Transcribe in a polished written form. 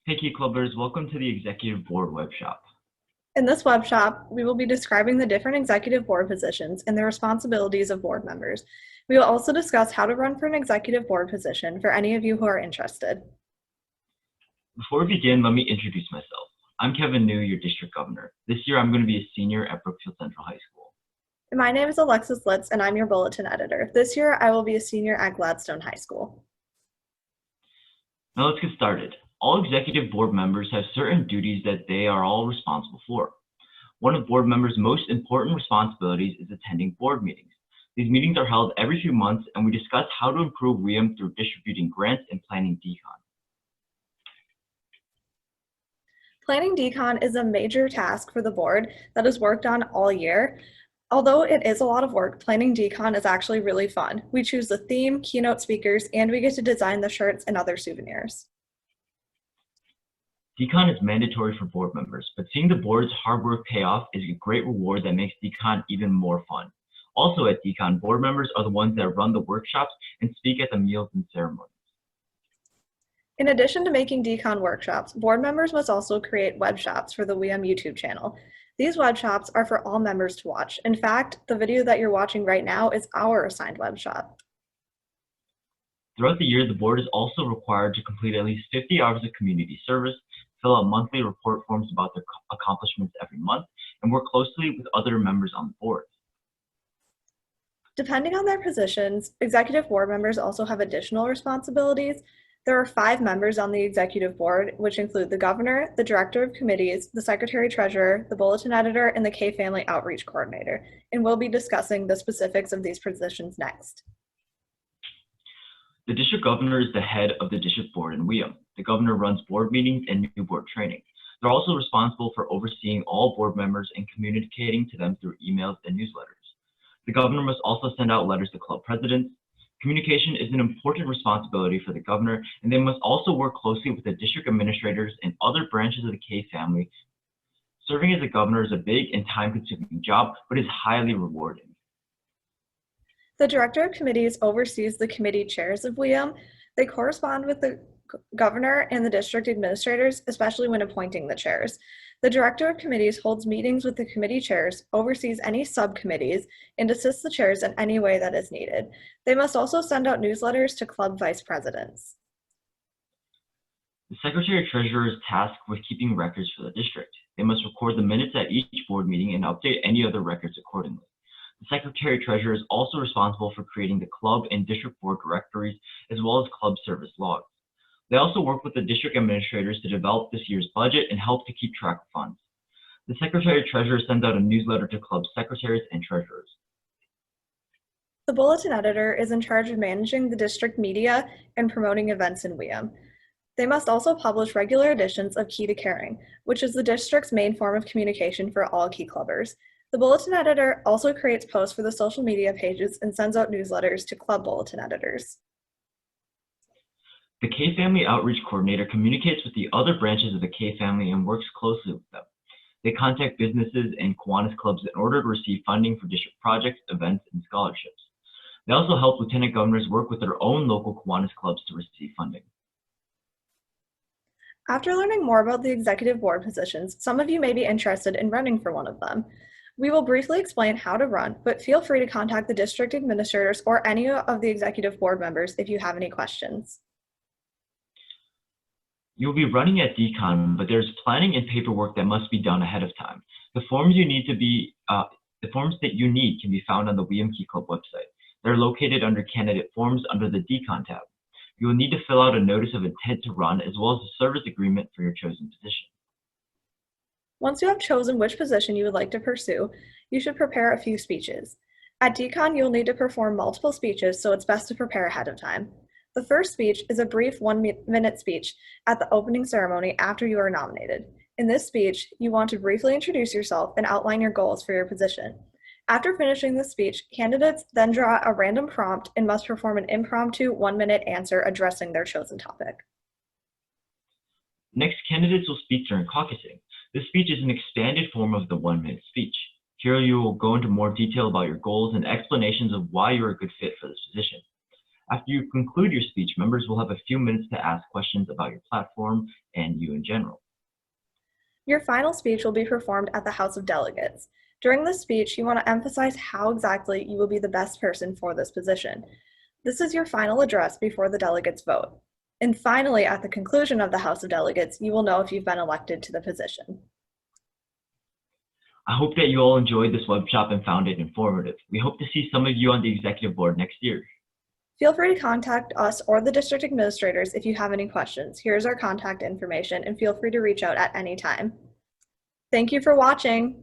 Hey Key Clubbers, welcome to the Executive Board Webshop. In this webshop, we will be describing the different executive board positions and the responsibilities of board members. We will also discuss how to run for an executive board position for any of you who are interested. Before we begin, let me introduce myself. I'm Kevin New, your district governor. This year, I'm going to be a senior at Brookfield Central High School. And my name is Alexis Litz, and I'm your bulletin editor. This year, I will be a senior at Gladstone High School. Now let's get started. All executive board members have certain duties that they are all responsible for. One of board members' most important responsibilities is attending board meetings. These meetings are held every few months, and we discuss how to improve WIUM through distributing grants and planning DCON. Planning DCON is a major task for the board that is worked on all year. Although it is a lot of work, planning DCON is actually really fun. We choose the theme, keynote speakers, and we get to design the shirts and other souvenirs. DCON is mandatory for board members, but seeing the board's hard work pay off is a great reward that makes DCON even more fun. Also at DCON, board members are the ones that run the workshops and speak at the meals and ceremonies. In addition to making DCON workshops, board members must also create web shops for the WIUM YouTube channel. These web shops are for all members to watch. In fact, the video that you're watching right now is our assigned web shop. Throughout the year, the board is also required to complete at least 50 hours of community service, fill out monthly report forms about their accomplishments every month, and work closely with other members on the board. Depending on their positions, executive board members also have additional responsibilities. There are 5 members on the executive board, which include the governor, the director of committees, the secretary-treasurer, the bulletin editor, and the K-Family Outreach Coordinator, and we'll be discussing the specifics of these positions next. The district governor is the head of the district board in WIUM. The governor runs board meetings and new board training. They're also responsible for overseeing all board members and communicating to them through emails and newsletters. The governor must also send out letters to club presidents. Communication is an important responsibility for the governor, and they must also work closely with the district administrators and other branches of the K family. Serving as a governor is a big and time-consuming job, but is highly rewarding. The director of committees oversees the committee chairs of WIUM. They correspond with the governor and the district administrators, especially when appointing the chairs. The director of committees holds meetings with the committee chairs, oversees any subcommittees, and assists the chairs in any way that is needed. They must also send out newsletters to club vice presidents. The secretary-treasurer is tasked with keeping records for the district. They must record the minutes at each board meeting and update any other records accordingly. The secretary-treasurer is also responsible for creating the club and district board directories, as well as club service logs. They also work with the district administrators to develop this year's budget and help to keep track of funds. The secretary-treasurer sends out a newsletter to club secretaries and treasurers. The bulletin editor is in charge of managing the district media and promoting events in WIUM. They must also publish regular editions of Key to Caring, which is the district's main form of communication for all Key Clubbers. The bulletin editor also creates posts for the social media pages and sends out newsletters to club bulletin editors. The K-Family Outreach Coordinator communicates with the other branches of the K-Family and works closely with them. They contact businesses and Kiwanis clubs in order to receive funding for district projects, events, and scholarships. They also help lieutenant governors work with their own local Kiwanis clubs to receive funding. After learning more about the executive board positions, some of you may be interested in running for one of them. We will briefly explain how to run, but feel free to contact the district administrators or any of the executive board members if you have any questions. You'll be running at DCON, but there's planning and paperwork that must be done ahead of time. The forms that you need can be found on the WIUM Key Club website. They're located under Candidate Forms under the DCON tab. You will need to fill out a notice of intent to run as well as a service agreement for your chosen position. Once you have chosen which position you would like to pursue, you should prepare a few speeches. At DCON, you'll need to perform multiple speeches, so it's best to prepare ahead of time. The first speech is a brief 1-minute speech at the opening ceremony after you are nominated. In this speech, you want to briefly introduce yourself and outline your goals for your position. After finishing the speech, candidates then draw a random prompt and must perform an impromptu 1-minute answer addressing their chosen topic. Next, candidates will speak during caucusing. This speech is an expanded form of the 1-minute speech. Here you will go into more detail about your goals and explanations of why you're a good fit for this position. After you conclude your speech, members will have a few minutes to ask questions about your platform and you in general. Your final speech will be performed at the House of Delegates. During this speech, you want to emphasize how exactly you will be the best person for this position. This is your final address before the delegates vote. And finally, at the conclusion of the House of Delegates, you will know if you've been elected to the position. I hope that you all enjoyed this webshop and found it informative. We hope to see some of you on the executive board next year. Feel free to contact us or the district administrators if you have any questions. Here's our contact information, and feel free to reach out at any time. Thank you for watching.